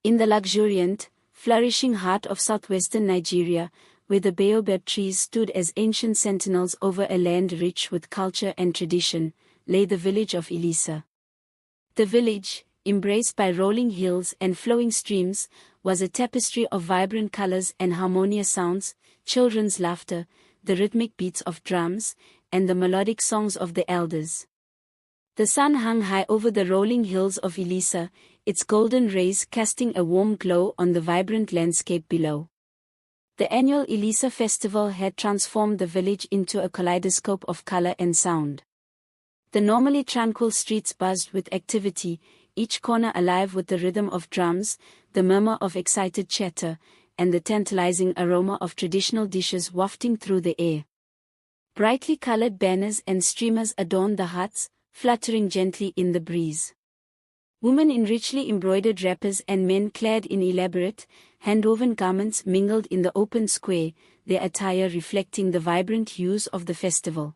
In the luxuriant, flourishing heart of southwestern Nigeria, where the baobab trees stood as ancient sentinels over a land rich with culture and tradition, lay the village of Ilisa. The village, embraced by rolling hills and flowing streams, was a tapestry of vibrant colors and harmonious sounds, children's laughter, the rhythmic beats of drums, and the melodic songs of the elders. The sun hung high over the rolling hills of Ilisa, its golden rays casting a warm glow on the vibrant landscape below. The annual Ilisa festival had transformed the village into a kaleidoscope of color and sound. The normally tranquil streets buzzed with activity, each corner alive with the rhythm of drums, the murmur of excited chatter, and the tantalizing aroma of traditional dishes wafting through the air. Brightly colored banners and streamers adorned the huts, fluttering gently in the breeze. Women in richly embroidered wrappers and men clad in elaborate, hand-woven garments mingled in the open square, their attire reflecting the vibrant hues of the festival.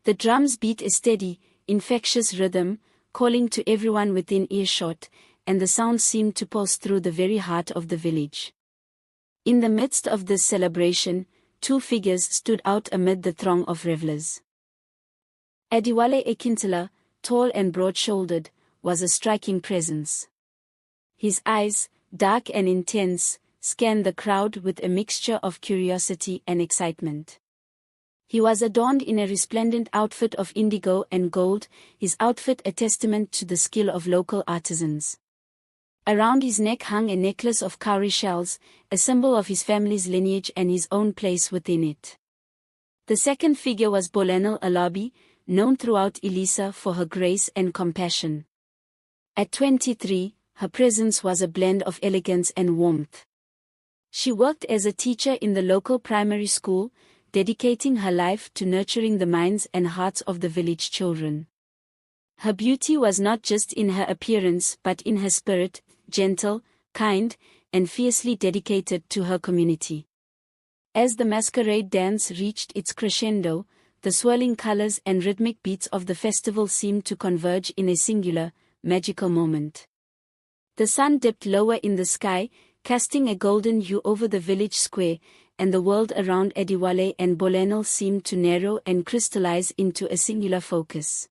The drums beat a steady, infectious rhythm, calling to everyone within earshot, and the sound seemed to pulse through the very heart of the village. In the midst of this celebration, two figures stood out amid the throng of revelers. Adewale Akintola, tall and broad-shouldered, was a striking presence. His eyes, dark and intense, scanned the crowd with a mixture of curiosity and excitement. He was adorned in a resplendent outfit of indigo and gold, his outfit a testament to the skill of local artisans. Around his neck hung a necklace of cowrie shells, a symbol of his family's lineage and his own place within it. The second figure was Bolenal Alabi, known throughout Ilisa for her grace and compassion. At 23, her presence was a blend of elegance and warmth. She worked as a teacher in the local primary school, dedicating her life to nurturing the minds and hearts of the village children. Her beauty was not just in her appearance but in her spirit, gentle, kind, and fiercely dedicated to her community. As the masquerade dance reached its crescendo, the swirling colors and rhythmic beats of the festival seemed to converge in a singular, magical moment. The sun dipped lower in the sky, casting a golden hue over the village square, and the world around Adewale and Bolenal seemed to narrow and crystallize into a singular focus.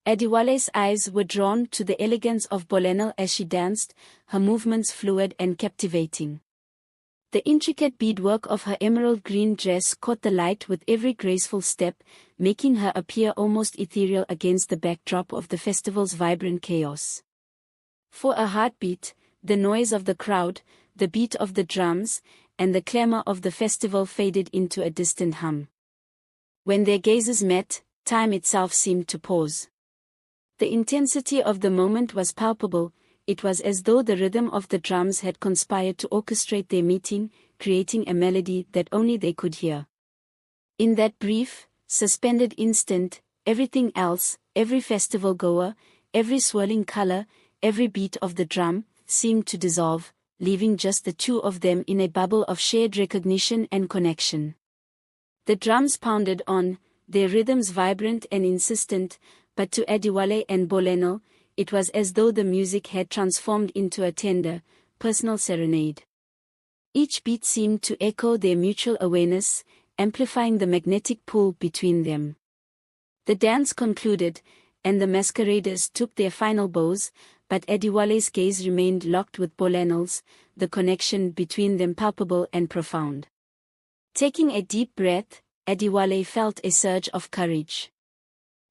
Adewale's eyes were drawn to the elegance of Bolenal as she danced, her movements fluid and captivating. The intricate beadwork of her emerald green dress caught the light with every graceful step, making her appear almost ethereal against the backdrop of the festival's vibrant chaos. For a heartbeat, the noise of the crowd, the beat of the drums, and the clamor of the festival faded into a distant hum. When their gazes met, time itself seemed to pause. The intensity of the moment was palpable. It was as though the rhythm of the drums had conspired to orchestrate their meeting, creating a melody that only they could hear. In that brief, suspended instant, everything else, every festival goer, every swirling color, every beat of the drum, seemed to dissolve, leaving just the two of them in a bubble of shared recognition and connection. The drums pounded on, their rhythms vibrant and insistent, but to Adewale and Bolenal, it was as though the music had transformed into a tender, personal serenade. Each beat seemed to echo their mutual awareness, amplifying the magnetic pull between them. The dance concluded, and the masqueraders took their final bows, but Adewale's gaze remained locked with Bolenal's, the connection between them palpable and profound. Taking a deep breath, Adewale felt a surge of courage.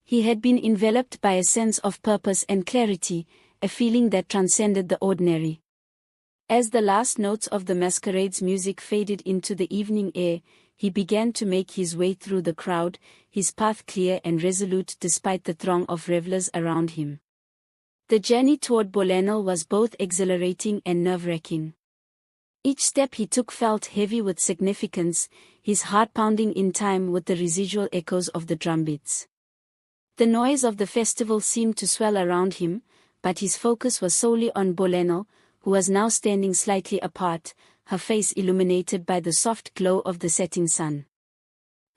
He had been enveloped by a sense of purpose and clarity, a feeling that transcended the ordinary. As the last notes of the masquerade's music faded into the evening air, he began to make his way through the crowd, his path clear and resolute despite the throng of revelers around him. The journey toward Bolenal was both exhilarating and nerve-wracking. Each step he took felt heavy with significance, his heart pounding in time with the residual echoes of the drumbeats. The noise of the festival seemed to swell around him, but his focus was solely on Bolenal, who was now standing slightly apart, her face illuminated by the soft glow of the setting sun.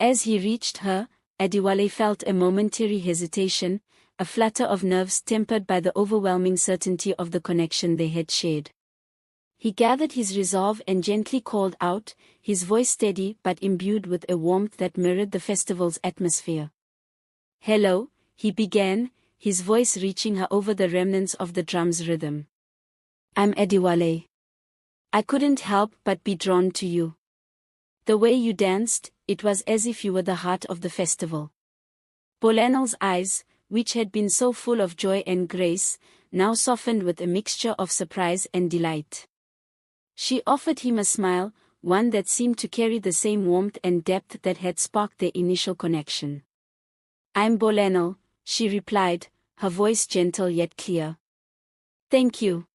As he reached her, Adewale felt a momentary hesitation, a flutter of nerves tempered by the overwhelming certainty of the connection they had shared. He gathered his resolve and gently called out, his voice steady but imbued with a warmth that mirrored the festival's atmosphere. "Hello," he began, his voice reaching her over the remnants of the drum's rhythm. "I'm Adiwale. I couldn't help but be drawn to you. The way you danced, it was as if you were the heart of the festival." Bolenel's eyes, which had been so full of joy and grace, now softened with a mixture of surprise and delight. She offered him a smile, one that seemed to carry the same warmth and depth that had sparked their initial connection. "I'm Bolenel," she replied, her voice gentle yet clear. "Thank you.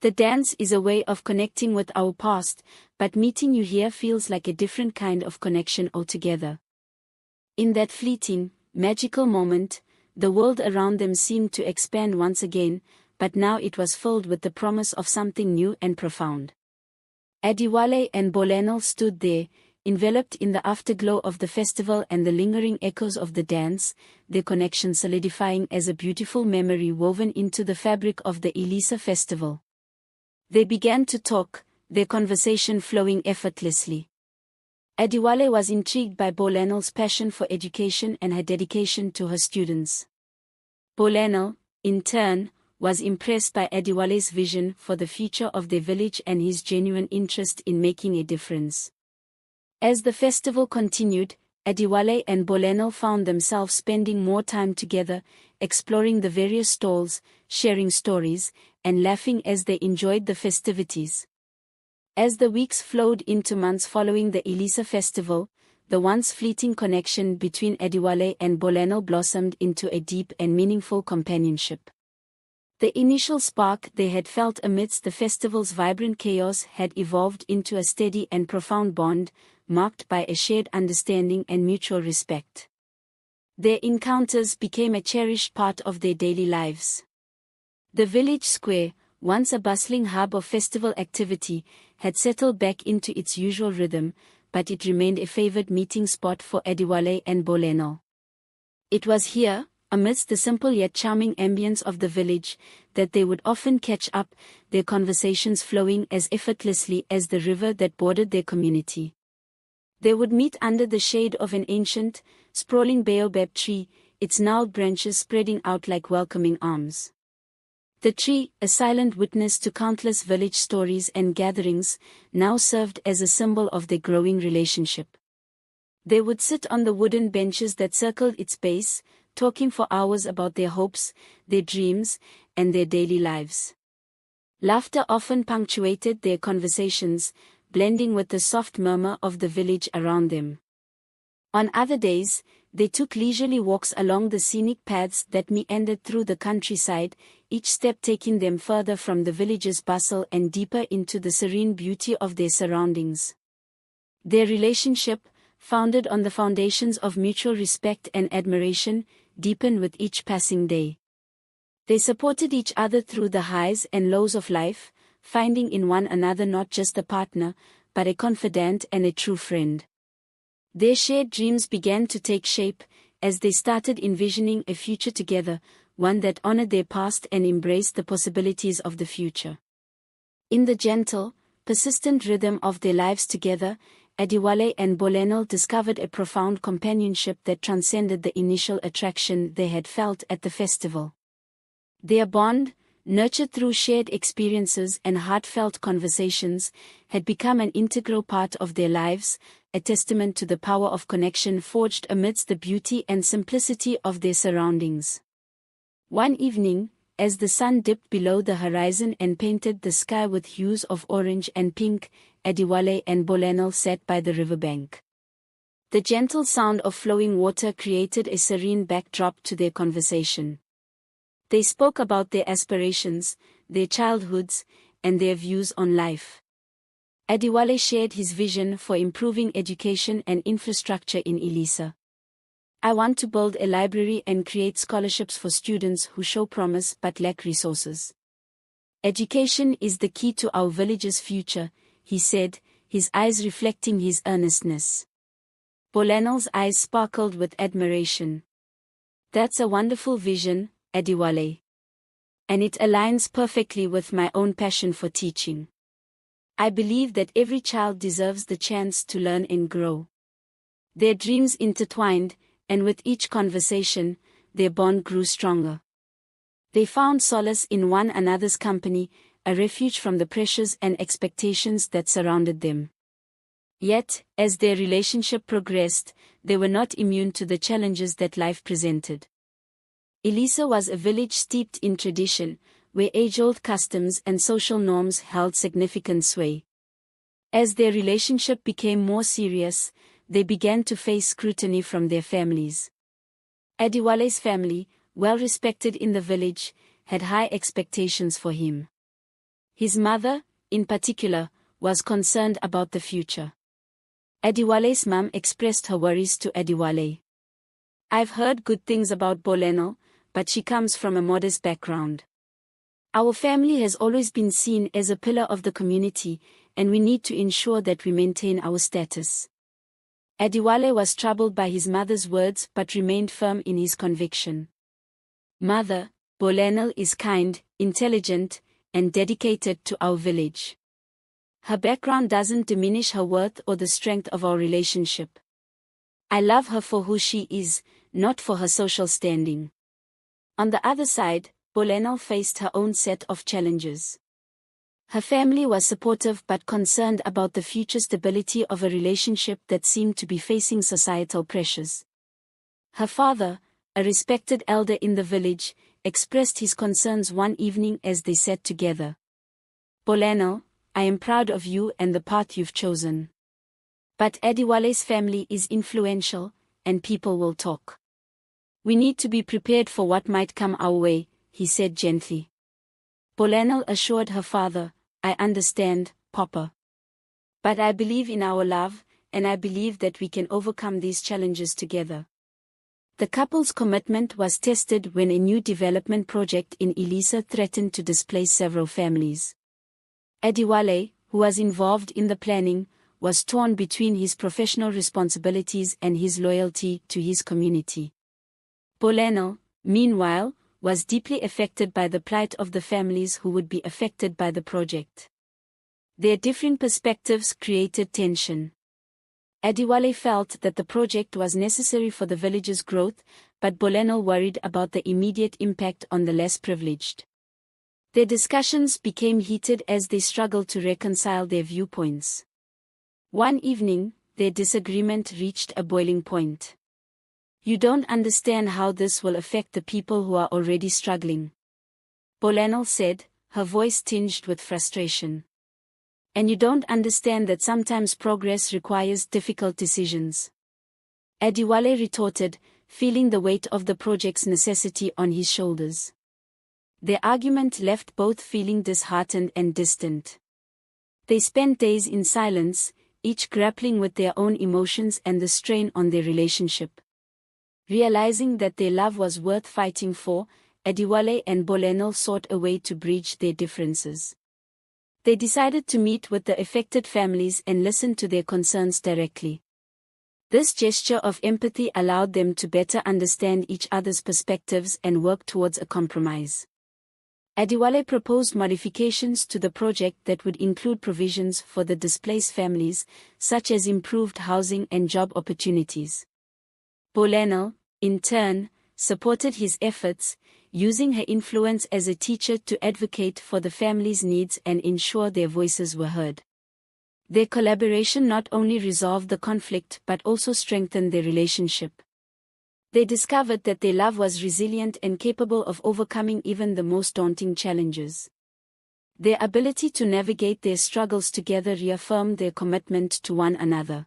The dance is a way of connecting with our past, but meeting you here feels like a different kind of connection altogether." In that fleeting, magical moment, the world around them seemed to expand once again, but now it was filled with the promise of something new and profound. Adiwale and Bolenel stood there, enveloped in the afterglow of the festival and the lingering echoes of the dance, their connection solidifying as a beautiful memory woven into the fabric of the Elisa festival. They began to talk, their conversation flowing effortlessly. Adiwale was intrigued by Bolenel's passion for education and her dedication to her students. Bolenel, in turn, was impressed by Adiwale's vision for the future of their village and his genuine interest in making a difference. As the festival continued, Adiwale and Bolenel found themselves spending more time together, exploring the various stalls, sharing stories, and laughing as they enjoyed the festivities. As the weeks flowed into months following the Elisa festival, the once fleeting connection between Adiwale and Bolenel blossomed into a deep and meaningful companionship. The initial spark they had felt amidst the festival's vibrant chaos had evolved into a steady and profound bond, marked by a shared understanding and mutual respect. Their encounters became a cherished part of their daily lives. The village square, once a bustling hub of festival activity, had settled back into its usual rhythm, but it remained a favored meeting spot for Adiwale and Bolenel. It was here, amidst the simple yet charming ambience of the village, that they would often catch up, their conversations flowing as effortlessly as the river that bordered their community. They would meet under the shade of an ancient, sprawling baobab tree, its gnarled branches spreading out like welcoming arms. The tree, a silent witness to countless village stories and gatherings, now served as a symbol of their growing relationship. They would sit on the wooden benches that circled its base, talking for hours about their hopes, their dreams, and their daily lives. Laughter often punctuated their conversations, blending with the soft murmur of the village around them. On other days, they took leisurely walks along the scenic paths that meandered through the countryside, each step taking them further from the village's bustle and deeper into the serene beauty of their surroundings. Their relationship, founded on the foundations of mutual respect and admiration, deepened with each passing day. They supported each other through the highs and lows of life, finding in one another not just a partner, but a confidant and a true friend. Their shared dreams began to take shape, as they started envisioning a future together, one that honored their past and embraced the possibilities of the future. In the gentle, persistent rhythm of their lives together, Adiwale and Bolenel discovered a profound companionship that transcended the initial attraction they had felt at the festival. Their bond, nurtured through shared experiences and heartfelt conversations, had become an integral part of their lives, a testament to the power of connection forged amidst the beauty and simplicity of their surroundings. One evening, as the sun dipped below the horizon and painted the sky with hues of orange and pink, Adiwale and Bolenel sat by the riverbank. The gentle sound of flowing water created a serene backdrop to their conversation. They spoke about their aspirations, their childhoods, and their views on life. Adiwale shared his vision for improving education and infrastructure in Elisa. "I want to build a library and create scholarships for students who show promise but lack resources. Education is the key to our village's future," he said, his eyes reflecting his earnestness. Bolenel's eyes sparkled with admiration. "That's a wonderful vision, Adiwale. And it aligns perfectly with my own passion for teaching. I believe that every child deserves the chance to learn and grow. Their dreams intertwined, and with each conversation, their bond grew stronger. They found solace in one another's company, a refuge from the pressures and expectations that surrounded them. Yet, as their relationship progressed, they were not immune to the challenges that life presented. Elisa was a village steeped in tradition, where age-old customs and social norms held significant sway. As their relationship became more serious, they began to face scrutiny from their families. Adewale's family, well respected in the village, had high expectations for him. His mother, in particular, was concerned about the future. Adewale's mum expressed her worries to Adewale. "I've heard good things about Boleno, but she comes from a modest background. Our family has always been seen as a pillar of the community, and we need to ensure that we maintain our status." Adewale was troubled by his mother's words but remained firm in his conviction. "Mother, Boleno is kind, intelligent, and dedicated to our village. Her background doesn't diminish her worth or the strength of our relationship. I love her for who she is, not for her social standing." On the other side, Boleno faced her own set of challenges. Her family was supportive but concerned about the future stability of a relationship that seemed to be facing societal pressures. Her father, a respected elder in the village, expressed his concerns one evening as they sat together. "Boleno, I am proud of you and the path you've chosen. But Adewale's family is influential, and people will talk. We need to be prepared for what might come our way," he said gently. Boleno assured her father, "I understand, Papa. But I believe in our love, and I believe that we can overcome these challenges together." The couple's commitment was tested when a new development project in Elisa threatened to displace several families. Adewale, who was involved in the planning, was torn between his professional responsibilities and his loyalty to his community. Boleno, meanwhile, was deeply affected by the plight of the families who would be affected by the project. Their different perspectives created tension. Adewale felt that the project was necessary for the village's growth, but Boleno worried about the immediate impact on the less privileged. Their discussions became heated as they struggled to reconcile their viewpoints. One evening, their disagreement reached a boiling point. "You don't understand how this will affect the people who are already struggling," Boleno said, her voice tinged with frustration. "And you don't understand that sometimes progress requires difficult decisions," Adewale retorted, feeling the weight of the project's necessity on his shoulders. Their argument left both feeling disheartened and distant. They spent days in silence, each grappling with their own emotions and the strain on their relationship. Realizing that their love was worth fighting for, Adewale and Boleno sought a way to bridge their differences. They decided to meet with the affected families and listen to their concerns directly. This gesture of empathy allowed them to better understand each other's perspectives and work towards a compromise. Adewale proposed modifications to the project that would include provisions for the displaced families, such as improved housing and job opportunities. Boleno, in turn, supported his efforts, using her influence as a teacher to advocate for the family's needs and ensure their voices were heard. Their collaboration not only resolved the conflict but also strengthened their relationship. They discovered that their love was resilient and capable of overcoming even the most daunting challenges. Their ability to navigate their struggles together reaffirmed their commitment to one another.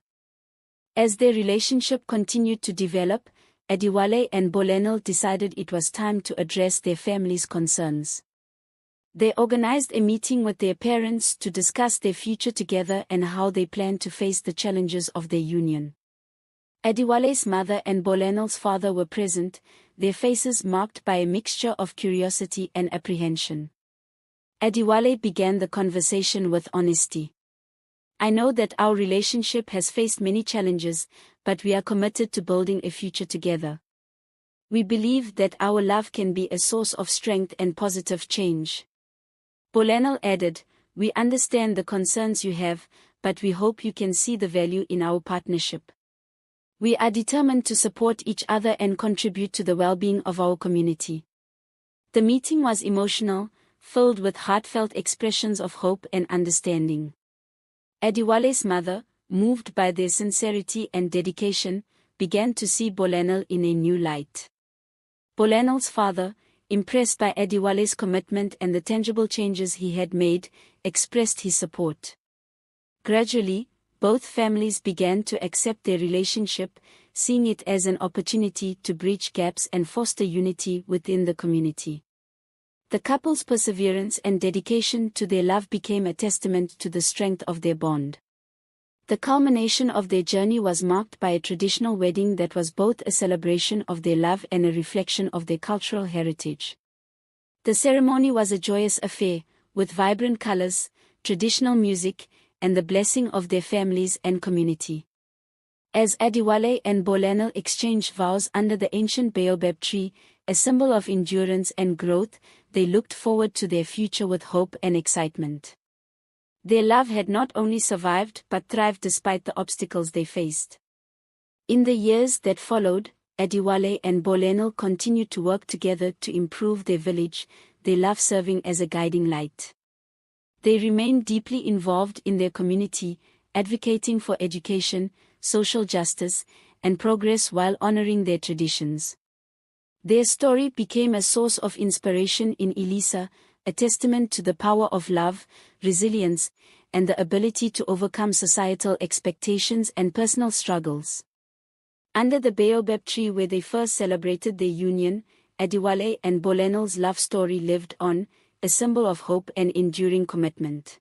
As their relationship continued to develop, Adewale and Boleno decided it was time to address their family's concerns. They organized a meeting with their parents to discuss their future together and how they planned to face the challenges of their union. Adewale's mother and Boleno's father were present, their faces marked by a mixture of curiosity and apprehension. Adewale began the conversation with honesty. "I know that our relationship has faced many challenges, but we are committed to building a future together. We believe that our love can be a source of strength and positive change." Boleno added, We understand the concerns you have, but we hope you can see the value in our partnership. We are determined to support each other and contribute to the well-being of our community." The meeting was emotional, filled with heartfelt expressions of hope and understanding. Adewale's mother, moved by their sincerity and dedication, began to see Bolanel in a new light. Bolanel's father, impressed by Adewale's commitment and the tangible changes he had made, expressed his support. Gradually, both families began to accept their relationship, seeing it as an opportunity to bridge gaps and foster unity within the community. The couple's perseverance and dedication to their love became a testament to the strength of their bond. The culmination of their journey was marked by a traditional wedding that was both a celebration of their love and a reflection of their cultural heritage. The ceremony was a joyous affair, with vibrant colors, traditional music, and the blessing of their families and community. As Adewale and Bolanel exchanged vows under the ancient baobab tree, a symbol of endurance and growth, they looked forward to their future with hope and excitement. Their love had not only survived but thrived despite the obstacles they faced. In the years that followed, Adewale and Bolanel continued to work together to improve their village, their love serving as a guiding light. They remained deeply involved in their community, advocating for education, social justice, and progress while honoring their traditions. Their story became a source of inspiration in Ilisa, a testament to the power of love, resilience, and the ability to overcome societal expectations and personal struggles. Under the baobab tree where they first celebrated their union, Adewale and Bolanel's love story lived on, a symbol of hope and enduring commitment.